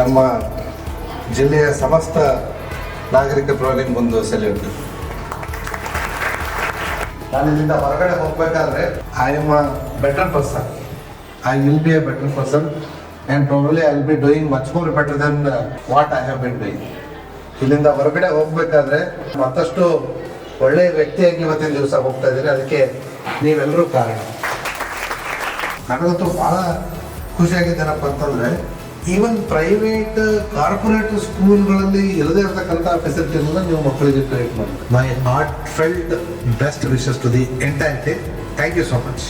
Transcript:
ನಮ್ಮ ಜಿಲ್ಲೆಯ ಸಮಸ್ತ ನಾಗರಿಕ ಪರವಾಗಿ ಒಂದು ಸೆಲ್ಯೂಟ್. ನಾನು ಇಲ್ಲಿಂದ ಹೊರಗಡೆ ಹೋಗ್ಬೇಕಾದ್ರೆ I am a better person. I will be a better person and probably I will be doing much more better than what I have been doing. ಇಲ್ಲಿಂದ ಹೊರಗಡೆ ಹೋಗ್ಬೇಕಾದ್ರೆ ಮತ್ತಷ್ಟು ಒಳ್ಳೆಯ ವ್ಯಕ್ತಿಯಾಗಿ ಇವತ್ತಿನ ದಿವಸ ಹೋಗ್ತಾ ಇದ್ದೀನಿ. ಅದಕ್ಕೆ ನೀವೆಲ್ಲರೂ ಕಾರಣ. ನನಗಂತೂ ಭಾಳ ಖುಷಿಯಾಗಿದ್ದೇನಪ್ಪ ಅಂತಂದರೆ, ಈವನ್ ಪ್ರೈವೇಟ್ ಕಾರ್ಪೊರೇಟ್ ಸ್ಕೂಲ್ಗಳಲ್ಲಿ ಇಲ್ಲದೇ ಇರತಕ್ಕಂಥ ಫೆಸಿಲಿಟಿಗಳನ್ನ ನೀವು ಮಕ್ಕಳಿಗೆ ಕ್ರಿಯೇಟ್ ಮಾಡಿದ್ರೆ. My heartfelt best wishes to the entire team. Thank you so much.